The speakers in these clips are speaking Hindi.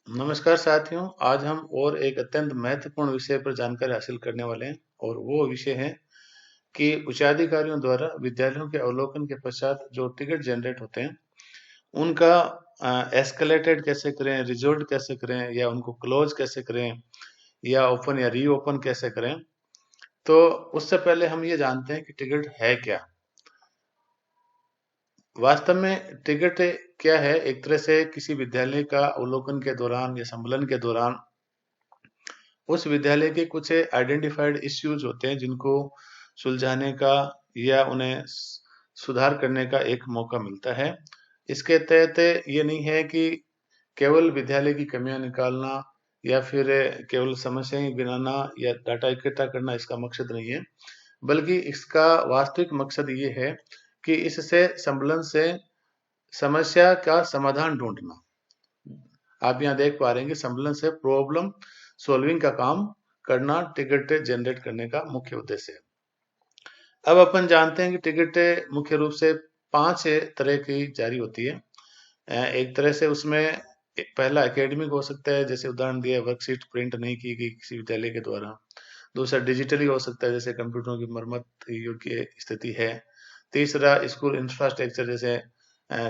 नमस्कार साथियों, आज हम और एक अत्यंत महत्वपूर्ण विषय पर जानकारी हासिल करने वाले हैं और वो विषय है कि उच्चाधिकारियों द्वारा विद्यालयों के अवलोकन के पश्चात जो टिकट जनरेट होते हैं, उनका एस्केलेटेड कैसे करें, रिजोल्व कैसे करें या उनको क्लोज कैसे करें या ओपन या रीओपन कैसे करें। तो उससे पहले हम ये जानते हैं कि टिकट है क्या। वास्तव में टिकट क्या है? एक तरह से किसी विद्यालय का अवलोकन के दौरान या सम्मेलन के दौरान उस विद्यालय के कुछ आइडेंटिफाइड इश्यूज होते हैं जिनको सुलझाने का या उन्हें सुधार करने का एक मौका मिलता है। इसके तहत ये नहीं है कि केवल विद्यालय की कमियां निकालना या फिर केवल समस्याएं गिनाना या डाटा इकट्ठा करना इसका मकसद नहीं है, बल्कि इसका वास्तविक मकसद ये है कि इससे सम्मेलन से समस्या का समाधान ढूंढना। आप यहाँ देख पा रहे हैं कि सम्मेलन से प्रॉब्लम सॉल्विंग का काम करना टिकट जनरेट करने का मुख्य उद्देश्य है। अब अपन जानते हैं कि टिकट मुख्य रूप से 5 तरह की जारी होती है। एक तरह से उसमें पहला एकेडमिक हो सकता है, जैसे उदाहरण दिया वर्कशीट प्रिंट नहीं की गई किसी विद्यालय के द्वारा। दूसरा डिजिटली हो सकता है, जैसे कंप्यूटरों की मरम्मत योग्य स्थिति है। तीसरा स्कूल इंफ्रास्ट्रक्चर, जैसे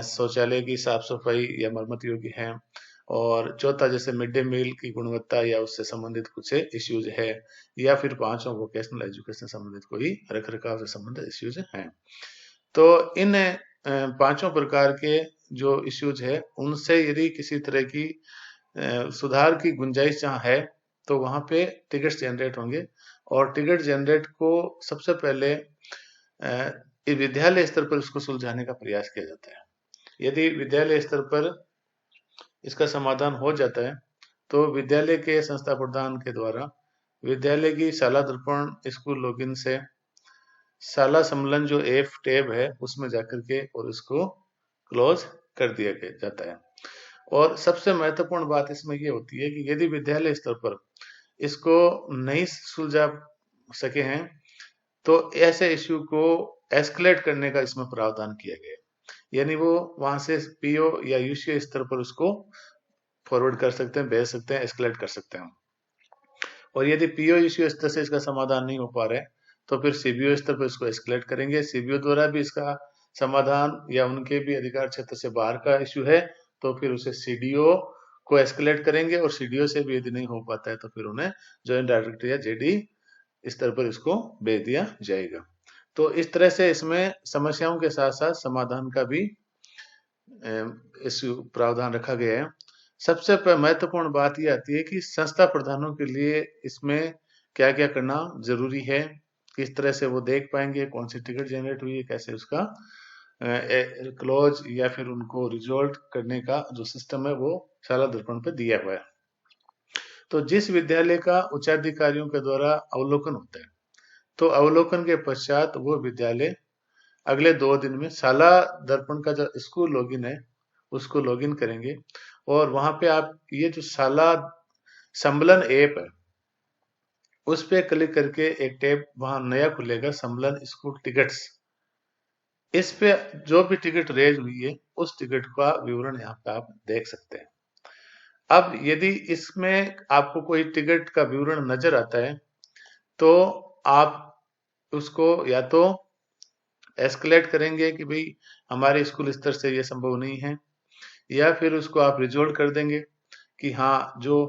शौचालय की साफ सफाई या मरम्मत योग्य है। और चौथा जैसे मिड डे मील की गुणवत्ता या उससे संबंधित कुछ इश्यूज है। या फिर पांचों वोकेशनल एजुकेशन से संबंधित कोई रख रखाव से संबंधित इश्यूज हैं। तो इन पांचों प्रकार के जो इश्यूज है उनसे यदि किसी तरह की सुधार की गुंजाइश जहाँ है तो वहां पे टिकट जनरेट होंगे। और टिकट जनरेट को सबसे पहले विद्यालय स्तर पर उसको सुलझाने का प्रयास किया जाता है। यदि विद्यालय स्तर पर इसका समाधान हो जाता है तो विद्यालय के संस्था प्रधान के द्वारा विद्यालय की शाला दर्पण स्कूल लॉगिन से शाला सम्मेलन जो एफ टैब है उसमें जाकर के और इसको क्लोज कर दिया जाता है। और सबसे महत्वपूर्ण बात इसमें ये होती है कि यदि विद्यालय स्तर पर इसको नहीं सुलझा सके हैं तो ऐसे इश्यू को एस्केलेट करने का इसमें प्रावधान किया गया है। यानी वो वहां से पीओ या यूसीओ स्तर पर उसको फॉरवर्ड कर सकते हैं, भेज सकते हैं, एस्केलेट कर सकते हैं। और यदि पीओ यूसीओ स्तर से इसका समाधान नहीं हो पा रहा है तो फिर सीबीओ स्तर पर इसको एस्केलेट करेंगे। सीबीओ द्वारा भी इसका समाधान या उनके भी अधिकार क्षेत्र से बाहर का इश्यू है तो फिर उसे सीडीओ को एस्केलेट करेंगे। और सीडीओ से भी यदि नहीं हो पाता है तो फिर उन्हें जॉइंट डायरेक्टर या जेडी स्तर पर इसको भेज दिया जाएगा। तो इस तरह से इसमें समस्याओं के साथ साथ समाधान का भी इश्यू प्रावधान रखा गया है। सबसे महत्वपूर्ण बात यह आती है कि संस्था प्रधानों के लिए इसमें क्या क्या करना जरूरी है, किस तरह से वो देख पाएंगे कौन सी टिकट जनरेट हुई है, कैसे उसका क्लोज या फिर उनको रिजोल्व करने का जो सिस्टम है वो शाला दर्पण पे दिया हुआ है। तो जिस विद्यालय का उच्चाधिकारियों के द्वारा अवलोकन होता है तो अवलोकन के पश्चात वो विद्यालय अगले 2 दिन में शाला दर्पण का जो स्कूल लॉगिन है उसको लॉगिन करेंगे। और वहां पे आप ये जो शाला सम्मेलन ऐप है उस पे क्लिक करके एक टैब वहां नया खुलेगा, सम्मेलन स्कूल टिकट्स। इस पे जो भी टिकट रेज हुई है उस टिकट का विवरण यहाँ पे आप देख सकते हैं। अब यदि इसमें आपको कोई टिकट का विवरण नजर आता है तो आप उसको या तो एस्केलेट करेंगे कि भाई हमारे स्कूल स्तर से ये संभव नहीं है, या फिर उसको आप रिजोल्व कर देंगे कि हाँ जो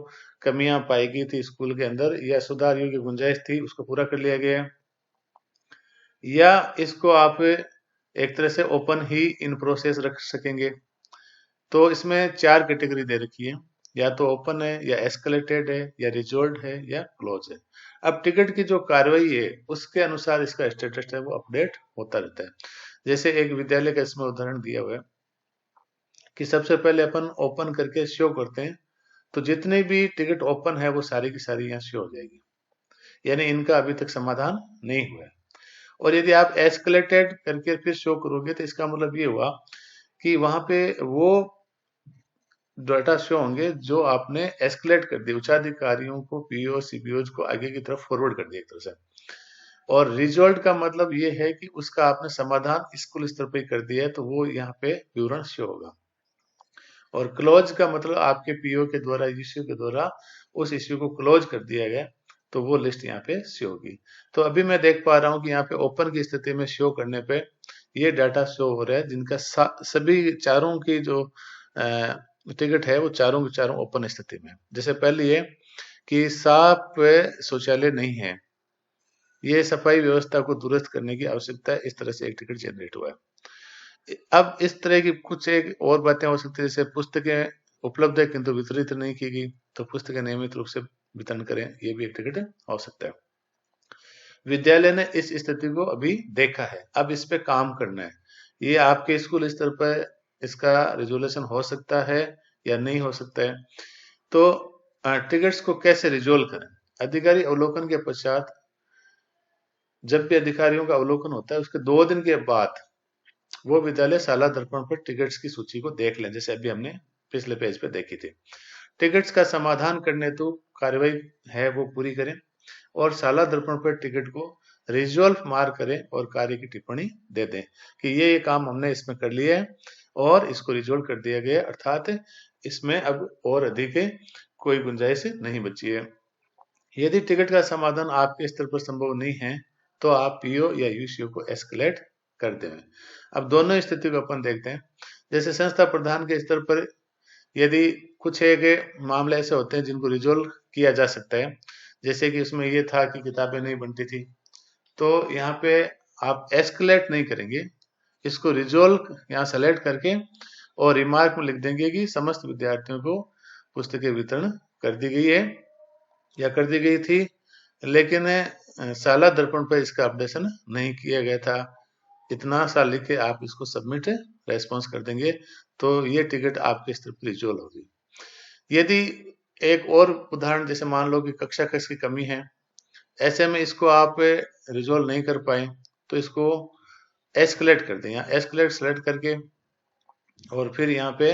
कमियां पाई गई थी स्कूल के अंदर या सुधार योग्य गुंजाइश थी उसको पूरा कर लिया गया। या इसको आप एक तरह से ओपन ही इन प्रोसेस रख सकेंगे। तो इसमें 4 कैटेगरी दे रखी है, या तो ओपन है या एस्केलेटेड है या रिजोल्व है या क्लोज है। अब टिकट की जो कार्रवाई है उसके अनुसार इसका स्टेटस है वो अपडेट होता रहता है। जैसे एक विद्यालय का इसमें उदाहरण दिया हुआ है कि सबसे पहले अपन ओपन करके शो करते हैं तो जितने भी टिकट ओपन है वो सारी की सारी यहाँ शो हो जाएगी, यानी इनका अभी तक समाधान नहीं हुआ है। और यदि आप एस्केलेटेड करके फिर शो करोगे तो इसका मतलब ये हुआ कि वहां पे वो डाटा शो होंगे जो आपने एस्केलेट कर दिए, उच्चाधिकारियों को पीओ सीपीओ को आगे की तरफ फॉरवर्ड कर दिया एक तरह से। और रिजल्ट का मतलब ये है कि उसका आपने समाधान स्कूल स्तर पे कर दिया है तो वो यहाँ पे विवरण शो होगा। और क्लोज का मतलब आपके पीओ के द्वारा, इश्यू के द्वारा उस इश्यू को क्लोज कर दिया गया, तो वो लिस्ट यहाँ पे शो होगी। तो अभी मैं देख पा रहा हूँ कि यहाँ पे ओपन की स्थिति में शो करने पे ये डाटा शो हो रहा है, जिनका सभी चारों की जो टिकट है वो चारों के चारों ओपन स्थिति में। जैसे पहले ये कि साफ शौचालय नहीं है, ये सफाई व्यवस्था को दुरुस्त करने की आवश्यकता है, इस तरह से एक टिकट जनरेट हुआ है। अब इस तरह की कुछ एक और बातें हो सकती है, जैसे पुस्तकें उपलब्ध है किंतु वितरित नहीं की गई, तो पुस्तकें नियमित रूप से वितरण करें, ये भी एक टिकट हो सकता है। विद्यालय ने इस स्थिति को अभी देखा है, अब इस पे काम करना है। ये आपके स्कूल स्तर पर इसका रिजोल्यूशन हो सकता है या नहीं हो सकता है। तो टिकट्स को कैसे रिजोल्व करें? अधिकारी अवलोकन के पश्चात, जब भी अधिकारियों का अवलोकन होता है उसके 2 दिन के बाद वो विद्यालय शाला दर्पण पर टिकट्स की सूची को देख लें, जैसे अभी हमने पिछले पेज पे देखी थी। टिकट्स का समाधान करने हेतु कार्रवाई है वो पूरी करें और शाला दर्पण पर टिकट को रिजॉल्व मार्क करें और कार्य की टिप्पणी दे दें कि ये काम हमने इसमें कर लिया है और इसको रिजॉल्व कर दिया गया, अर्थात इसमें अब और अधिक कोई गुंजाइश नहीं बची है। यदि टिकट का समाधान आपके स्तर पर संभव नहीं है तो आप पीओ या यूसीओ को एस्केलेट कर दें। अब दोनों स्थिति को अपन देखते हैं। जैसे संस्था प्रधान के स्तर पर यदि कुछ एक मामले ऐसे होते हैं जिनको रिजोल्व किया जा सकता है, जैसे कि उसमें ये था कि किताबें नहीं बनती थी, तो यहाँ पे आप एस्केलेट नहीं करेंगे, इसको रिजोल्व यहाँ सेलेक्ट करके और रिमार्क में लिख देंगे कि समस्त विद्यार्थियों को पुस्तकें वितरण कर दी गई है या कर दी गई थी, लेकिन शाला दर्पण पर इसका अपडेशन नहीं किया गया था। इतना सा लिख के आप इसको सबमिट रेस्पॉन्स कर देंगे, तो ये टिकट आपके स्तर पर रिजोल्व होगी। यदि एक और उदाहरण, जैसे मान लो कि कक्षा कक्ष की कमी है, ऐसे में इसको आप रिजोल्व नहीं कर पाए तो इसको एस्केलेट कर दें। यहाँ एस्केलेट सेलेक्ट करके और फिर यहाँ पे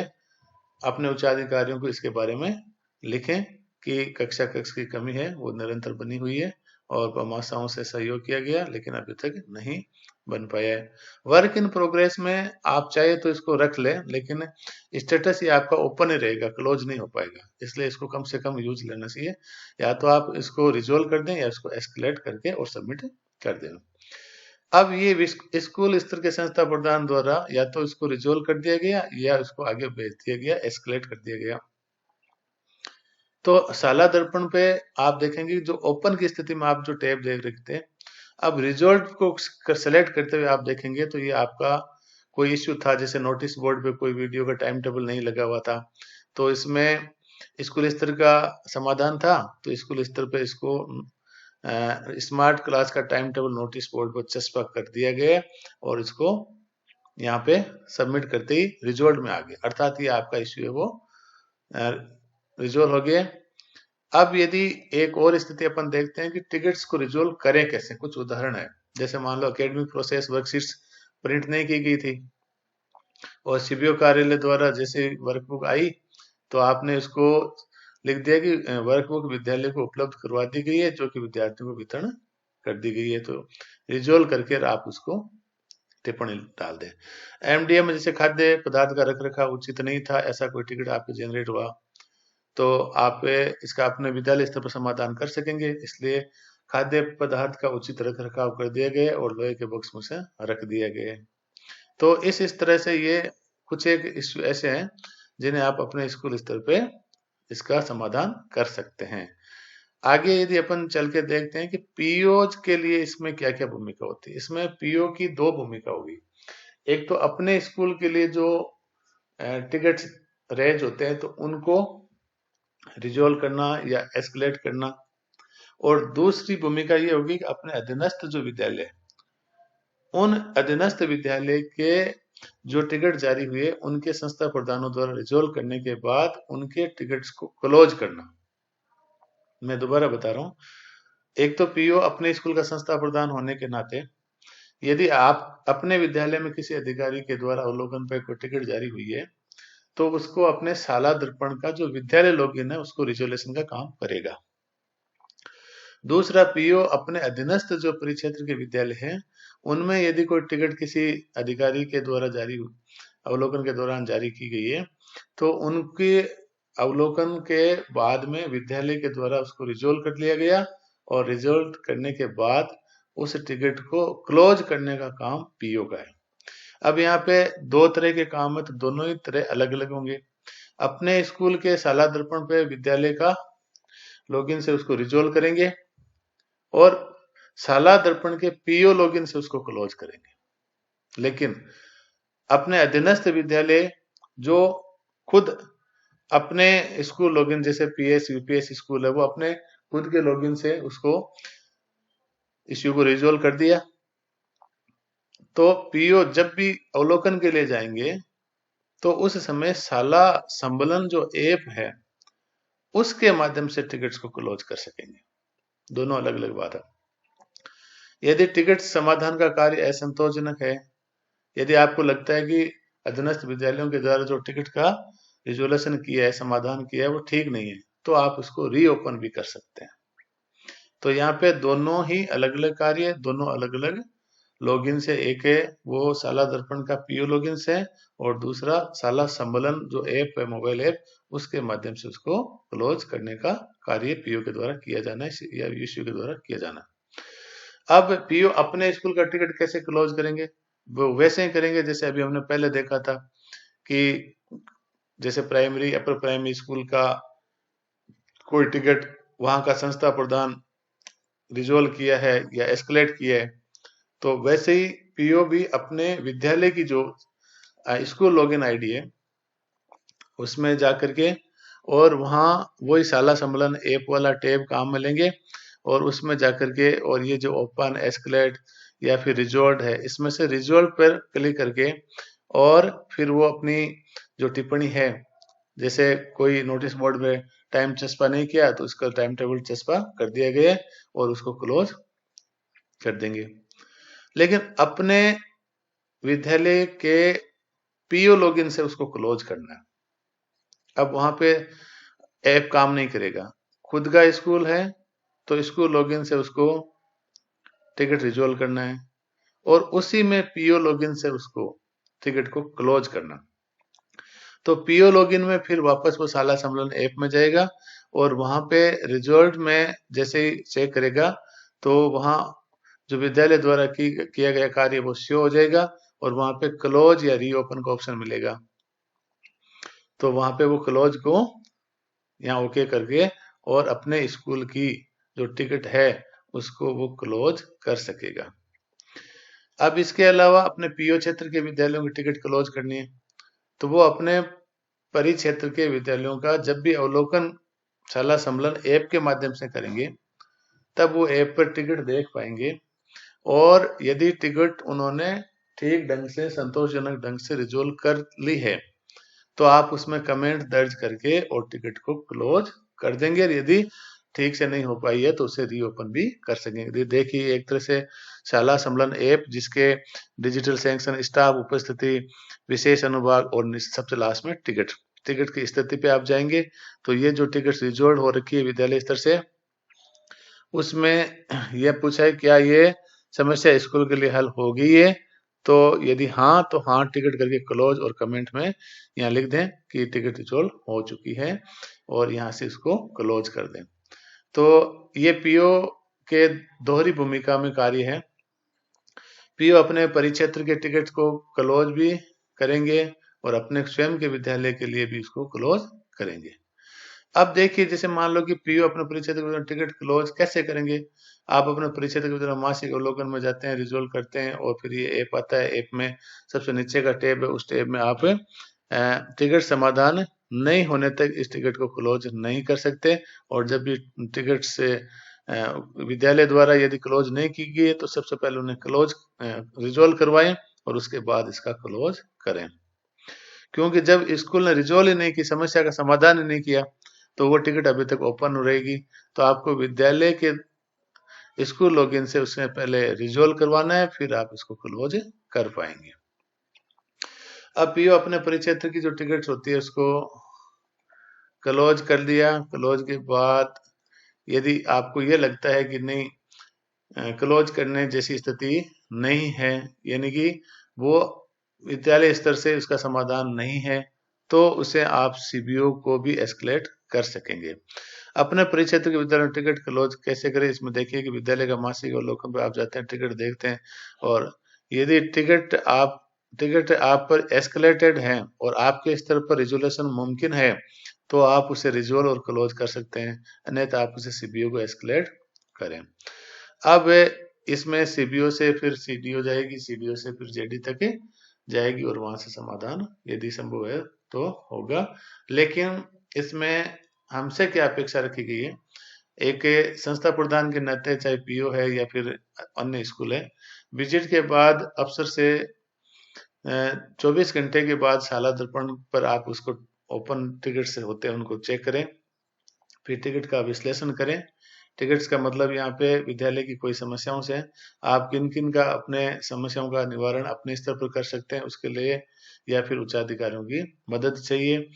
अपने उच्चाधिकारियों को इसके बारे में लिखें कि कक्षा कक्ष की कमी है वो निरंतर बनी हुई है और प्रमाशाओं से सहयोग किया गया लेकिन अभी तक नहीं बन पाया है। वर्क इन प्रोग्रेस में आप चाहे तो इसको रख लें, लेकिन स्टेटस ये आपका ओपन ही रहेगा, क्लोज नहीं हो पाएगा, इसलिए इसको कम से कम यूज लेना चाहिए। या तो आप इसको रिजोल्व कर दें या इसको एस्केलेट करके और सबमिट कर दें। अब ये स्कूल स्तर के संस्था प्रधान द्वारा या तो इसको रिजोल्व कर दिया गया या इसको आगे भेज दिया गया, एस्केलेट कर दिया गया। तो शाला दर्पण पे आप देखेंगे जो ओपन की स्थिति में आप जो टैब देख रहे थे, अब रिजल्ट को सेलेक्ट करते हुए आप देखेंगे तो ये आपका कोई इश्यू था, जैसे नोटिस बोर्ड पे कोई वीडियो का टाइम टेबल नहीं लगा हुआ था, तो इसमें स्कूल स्तर का समाधान था, तो स्कूल स्तर पे इसको स्मार्ट क्लास का टाइम टेबल नोटिस बोर्ड पर चस्पा कर दिया गया और इसको यहाँ पे सबमिट करते ही रिजल्ट में आ गया, अर्थात ये आपका इश्यू है वो रिजोल्व हो गया। अब यदि एक और स्थिति अपन देखते हैं कि टिकट्स को रिजोल्व करें कैसे, कुछ उदाहरण है। जैसे मान लो एकेडमिक प्रोसेस वर्कशीट्स प्रिंट नहीं की गई थी और सीबीओ कार्यालय द्वारा जैसे वर्कबुक आई तो आपने इसको लिख दिया कि वर्कबुक विद्यालय को उपलब्ध करवा दी गई है जो कि विद्यार्थियों को वितरण कर दी गई है, तो रिजोल्व करके आप उसको टिप्पणी डाल दें। एमडीएम जैसे खाद्य पदार्थ का रख रखाव उचित नहीं था, ऐसा कोई टिकट आपको जनरेट हुआ तो आप इसका अपने विद्यालय स्तर पर समाधान कर सकेंगे, इसलिए खाद्य पदार्थ का उचित रख रखाव कर दिया गया और लोहे के बॉक्स में से रख दिया गया। तो इस तरह से ये कुछ एक इश्यू ऐसे हैं जिन्हें आप अपने स्कूल स्तर पे इसका समाधान कर सकते हैं। आगे यदि अपन चल के देखते हैं कि पीओज के लिए इसमें क्या क्या भूमिका होती है। इसमें पीओ की 2 भूमिका होगी। एक तो अपने स्कूल के लिए जो टिकट रेज होते हैं तो उनको रिजोल्व करना या एस्केलेट करना, और दूसरी भूमिका ये होगी कि अपने अधीनस्थ जो विद्यालय, उन अधीनस्थ विद्यालय के जो टिकट जारी हुए उनके संस्था प्रधानों द्वारा रिजोल्व करने के बाद उनके टिकट्स को क्लोज करना। मैं दोबारा बता रहा हूं, एक तो पीओ अपने स्कूल का संस्था प्रधान होने के नाते यदि आप अपने विद्यालय में किसी अधिकारी के द्वारा अवलोकन पर कोई टिकट जारी हुई है तो उसको अपने शाला दर्पण का जो विद्यालय लॉगिन है उसको रिजोल्यूशन का काम करेगा। दूसरा, पीओ अपने अधीनस्थ जो परिक्षेत्र के विद्यालय हैं उनमें यदि कोई टिकट किसी अधिकारी के द्वारा जारी अवलोकन के दौरान जारी की गई है, तो उनके अवलोकन के बाद में विद्यालय के द्वारा उसको रिजोल्व कर लिया गया और रिजोल्व करने के बाद उस टिकट को क्लोज करने का काम पीओ का है। अब यहाँ पे दो तरह के काम है, तो दोनों ही तरह अलग अलग होंगे। अपने स्कूल के साला दर्पण पे विद्यालय का लॉगिन से उसको रिजोल्व करेंगे और साला दर्पण के पीओ लॉगिन से उसको क्लोज करेंगे। लेकिन अपने अधीनस्थ विद्यालय जो खुद अपने स्कूल लॉगिन, जैसे पीएस यूपीएस स्कूल है, वो अपने खुद के लॉगिन से उसको इश्यू को रिजोल्व कर दिया, तो पीओ जब भी अवलोकन के लिए जाएंगे तो उस समय साला संबलन जो ऐप है उसके माध्यम से टिकट्स को क्लोज कर सकेंगे। दोनों अलग अलग बात है। यदि टिकट समाधान का कार्य असंतोषजनक है, यदि आपको लगता है कि अधीनस्थ विद्यालयों के द्वारा जो टिकट का रिजोल्यूशन किया है, समाधान किया है, वो ठीक नहीं है, तो आप उसको रीओपन भी कर सकते हैं। तो यहाँ पे दोनों ही अलग अलग कार्य, दोनों अलग अलग लॉगिन से, एक है वो साला दर्पण का पीओ लॉगिन से और दूसरा साला सम्मेलन जो ऐप है, मोबाइल ऐप, उसके माध्यम से उसको क्लोज करने का कार्य पीओ के द्वारा किया जाना है या यूसीओ के द्वारा किया जाना है। अब पीओ अपने स्कूल का टिकट कैसे क्लोज करेंगे? वो वैसे ही करेंगे जैसे अभी हमने पहले देखा था कि जैसे प्राइमरी अपर प्राइमरी स्कूल का कोई टिकट वहां का संस्था प्रधान रिजोल्व किया है या एस्केलेट किया है, तो वैसे ही पीओ भी अपने विद्यालय की जो स्कूल लॉगिन आईडी है उसमें जाकर के और वहाँ वही साला सम्मेलन ऐप वाला टैब काम में लेंगे और उसमें जाकर के और ये जो ओपन एस्केलेट या फिर रिजोल्व है, इसमें से रिजोल्व पर क्लिक करके और फिर वो अपनी जो टिप्पणी है, जैसे कोई नोटिस बोर्ड में टाइम चस्पा नहीं किया तो उसका टाइम टेबल चस्पा कर दिया गया और उसको क्लोज कर देंगे। लेकिन अपने विद्यालय के पीओ लॉगिन से उसको क्लोज करना है। अब वहां पे ऐप काम नहीं करेगा। खुद का स्कूल है तो स्कूल लॉगिन से उसको टिकट रिजोल्व करना है और उसी में पीओ लॉगिन से उसको टिकट को क्लोज करना। तो पीओ लॉगिन में फिर वापस वो साला सम्मेलन ऐप में जाएगा और वहां पे रिजल्ट में जैसे ही चेक करेगा तो वहां जो विद्यालय द्वारा किया गया कार्य वो शो हो जाएगा और वहां पे क्लोज या रीओपन का ऑप्शन मिलेगा। तो वहां पे वो क्लोज को यहाँ ओके करके और अपने स्कूल की जो टिकट है उसको वो क्लोज कर सकेगा। अब इसके अलावा अपने पीओ क्षेत्र के विद्यालयों की टिकट क्लोज करनी है तो वो अपने परिक्षेत्र के विद्यालयों का जब भी अवलोकन शाला सम्मेलन ऐप के माध्यम से करेंगे तब वो ऐप पर टिकट देख पाएंगे और यदि टिकट उन्होंने ठीक ढंग से, संतोषजनक ढंग से रिजोल्व कर ली है तो आप उसमें कमेंट दर्ज करके और टिकट को क्लोज कर देंगे। और यदि ठीक से नहीं हो पाई है तो उसे रीओपन भी कर सकेंगे। देखिए एक तरह से शाला सम्मेलन ऐप जिसके डिजिटल सैंक्शन, स्टाफ उपस्थिति, विशेष अनुभाग और सबसे लास्ट में टिकट की स्थिति पे आप जाएंगे तो ये जो टिकट रिजोल्व हो रखी है विद्यालय स्तर से उसमें यह पूछा है क्या ये समस्या स्कूल के लिए हल हो गई है, तो यदि हाँ तो हाँ टिकट करके क्लोज और कमेंट में यहाँ लिख दें कि टिकट रिजोल्व हो चुकी है और यहाँ से इसको क्लोज कर दें। तो ये पीओ के दोहरी भूमिका में कार्य है। पीओ अपने परिक्षेत्र के टिकट को क्लोज भी करेंगे और अपने स्वयं के विद्यालय के लिए भी इसको क्लोज करेंगे। अब देखिए जैसे मान लो कि पीओ अपने परिक्षेत्र के टिकट क्लोज कैसे करेंगे। आप अपने परिक्षेत्र के मासिक अवलोकन में जाते हैं, रिजोल्व करते हैं और फिर ये ऐप आता है। ऐप में सबसे नीचे का टैब है, उस टैब में आप टिकट समाधान नहीं होने तक इस टिकट को क्लोज नहीं कर सकते और जब भी टिकट से विद्यालय द्वारा यदि क्लोज नहीं की गई तो सबसे पहले उन्हें क्लोज रिजोल्व करवाएं और उसके बाद इसका क्लोज करें। क्योंकि जब स्कूल ने रिजोल्व ही नहीं की, समस्या का समाधान ही नहीं किया, तो वो टिकट अभी तक ओपन रहेगी। तो आपको विद्यालय के स्कूल लॉगिन से उसमें पहले रिजोल्व करवाना है, फिर आप इसको क्लोज कर पाएंगे। अब पीओ अपने परिक्षेत्र की जो टिकट होती है उसको क्लोज कर दिया। क्लोज के बाद यदि आपको ये लगता है कि नहीं क्लोज करने जैसी स्थिति नहीं है, यानी कि वो विद्यालय स्तर से उसका समाधान नहीं है तो उसे आप सीबीओ को भी एस्केलेट कर सकेंगे। अपने परिक्षेत्र के विद्यालय में टिकट क्लोज कैसे करें, इसमें देखिए कि विद्यालय का मासिक अवलोकन पर आप जाते हैं, टिकट देखते हैं, और यदि टिकट आप पर एस्केलेटेड है और आपके स्तर पर रिजोल्यूशन मुमकिन है तो आप उसे रिजोल्व और क्लोज कर सकते हैं, अन्यथा आप उसे सीबीओ को एस्केलेट करें। अब इसमें सीबीओ से फिर सीडीओ जाएगी, सीडीओ से फिर जेडी तक जाएगी और वहां से समाधान यदि संभव है तो होगा। लेकिन इसमें हमसे क्या अपेक्षा रखी गई है, एक संस्था प्रधान के नाते, चाहे पीओ है या फिर अन्य स्कूल है, विजिट के बाद अफसर से 24 घंटे के बाद शाला दर्पण पर आप उसको ओपन टिकट से होते हैं उनको चेक करें, फिर टिकट का विश्लेषण करें। टिकट्स का मतलब यहाँ पे विद्यालय की कोई समस्याओं से आप किन किन का अपने समस्याओं का निवारण अपने स्तर पर कर सकते हैं उसके लिए, या फिर उच्चाधिकारियों की मदद चाहिए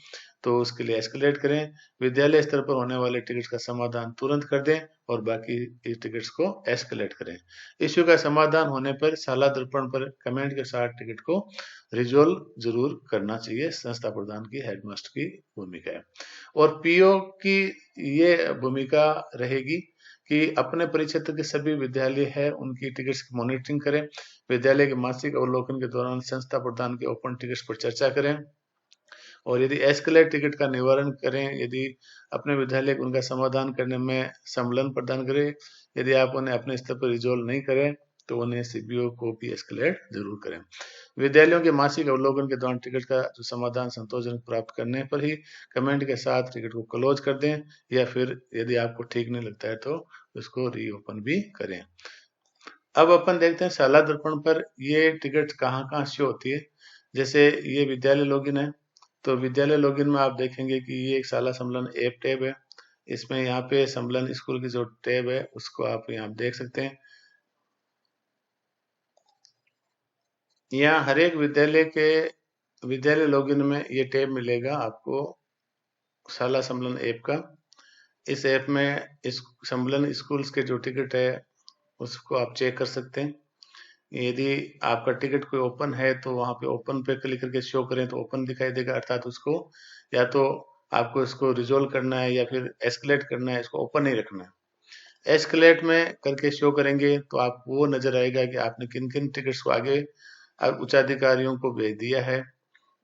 तो उसके लिए एस्केलेट करें। विद्यालय स्तर पर होने वाले टिकट का समाधान तुरंत कर दें और बाकी टिकट्स को एस्केलेट करें। इश्यू का समाधान होने पर शाला दर्पण पर कमेंट के साथ टिकट को रिजोल्व जरूर करना चाहिए। संस्था प्रधान की, हेडमास्टर की भूमिका है। और पीओ की ये भूमिका रहेगी कि अपने परिक्षेत्र के सभी विद्यालय है उनकी टिकट्स की मॉनिटरिंग करें, विद्यालय के मासिक अवलोकन के दौरान संस्था प्रधान के ओपन टिकट्स पर चर्चा करें, और यदि एस्केलेट टिकट का निवारण करें, यदि अपने विद्यालय को उनका समाधान करने में सम्मेलन प्रदान करें। यदि आप उन्हें अपने स्तर पर रिजोल्व नहीं करें तो उन्हें सीबीओ को भी एस्केलेट जरूर करें। विद्यालयों के मासिक अवलोकन के दौरान टिकट का जो समाधान संतोषजनक प्राप्त करने पर ही कमेंट के साथ टिकट को क्लोज कर दें, या फिर यदि आपको ठीक नहीं लगता है तो उसको रीओपन भी करें। अब अपन देखते हैं शाला दर्पण पर ये टिकट कहाँ कहाँ शो होती है। जैसे ये विद्यालय लॉगिन है, तो विद्यालय लॉगिन में आप देखेंगे कि ये एक शाला सम्मेलन ऐप टैब है। इसमें यहाँ पे सम्मेलन स्कूल की जो टैब है उसको आप यहाँ देख सकते हैं। यहाँ हर एक विद्यालय लॉगिन में ये टैब मिलेगा आपको शाला सम्मेलन ऐप का। इस ऐप में इस सम्मेलन स्कूल्स के जो टिकट है उसको आप चेक कर सकते हैं। यदि आपका टिकट कोई ओपन है तो वहां पे ओपन पे क्लिक करके शो करें तो ओपन दिखाई देगा, अर्थात उसको या तो आपको इसको रिजोल्व करना है या फिर एस्केलेट करना है, इसको ओपन नहीं रखना है। एस्केलेट में करके शो करेंगे तो आपको वो नजर आएगा कि आपने किन किन टिकट्स को आगे उच्चाधिकारियों को भेज दिया है,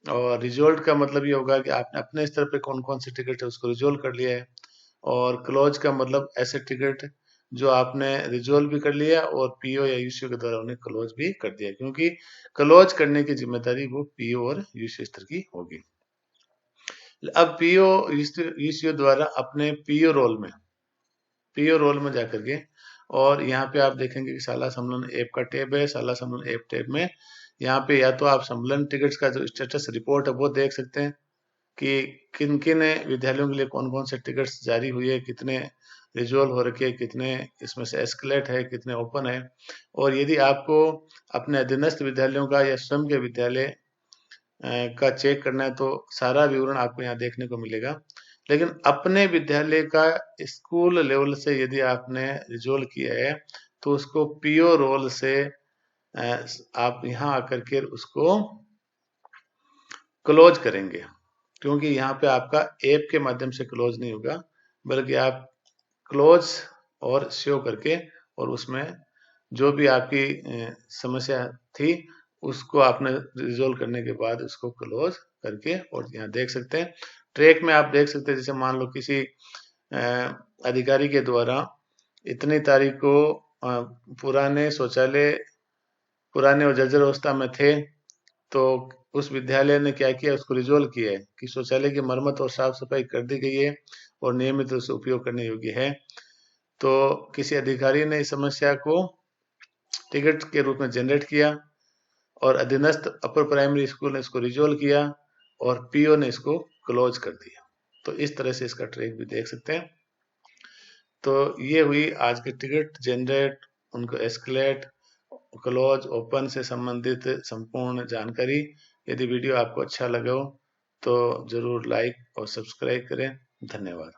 और रिजोल्व का मतलब ये होगा कि आपने अपने स्तर पे कौन कौन से टिकट है उसको रिजोल्व कर लिया है, और क्लोज का मतलब ऐसे टिकट जो आपने रिजोल्व भी कर लिया और पीओ या यूसीओ के द्वारा उन्हें क्लोज भी कर दिया, क्योंकि क्लोज करने की जिम्मेदारी वो पीओ और यूसीओ स्तर की होगी। अब पीओ यूसीओ द्वारा अपने पीओ रोल में जाकर के, और यहाँ पे आप देखेंगे कि शाला सम्मेलन ऐप का टैब है। शाला सम्मेलन ऐप टैब में यहाँ पे या तो आप सम्मेलन टिकट्स का जो स्टेटस रिपोर्ट है वो देख सकते हैं कि किन किन विद्यालयों के लिए कौन कौन से टिकट्स जारी हुए, कितने रिजोल्व हो रखे, कितने इसमें से एस्केलेट है, कितने ओपन है। और यदि आपको अपने अधीनस्थ विद्यालयों का या स्वयं के विद्यालय का चेक करना है तो सारा विवरण आपको यहाँ देखने को मिलेगा। लेकिन अपने विद्यालय का स्कूल लेवल से यदि आपने रिजोल्व किया है तो उसको पीओ रोल से आप यहाँ आकर के उसको क्लोज करेंगे, क्योंकि यहाँ पे आपका ऐप के माध्यम से क्लोज नहीं होगा, बल्कि आप क्लोज और शो करके और उसमें जो भी आपकी समस्या थी उसको आपने रिजोल्व करने के बाद उसको क्लोज करके, और यहाँ देख सकते हैं ट्रैक में आप देख सकते हैं, जैसे मान लो किसी अधिकारी के द्वारा इतनी तारीख को पुराने शौचालय पुराने और जर्जर अवस्था में थे तो उस विद्यालय ने क्या किया, उसको रिजोल्व किया है कि शौचालय की मरम्मत और साफ सफाई कर दी गई है और नियमित रूप से उपयोग करने योग्य है। तो किसी अधिकारी ने इस समस्या को टिकट के रूप में जनरेट किया और अधीनस्थ अपर प्राइमरी स्कूल ने इसको रिजोल्व किया और पीओ ने इसको क्लोज कर दिया। तो इस तरह से इसका ट्रैक भी देख सकते हैं। तो ये हुई आज की टिकट जनरेट, उनको एस्केलेट, क्लोज, ओपन से संबंधित संपूर्ण जानकारी। यदि वीडियो आपको अच्छा लगा हो तो जरूर लाइक और सब्सक्राइब करें। धन्यवाद।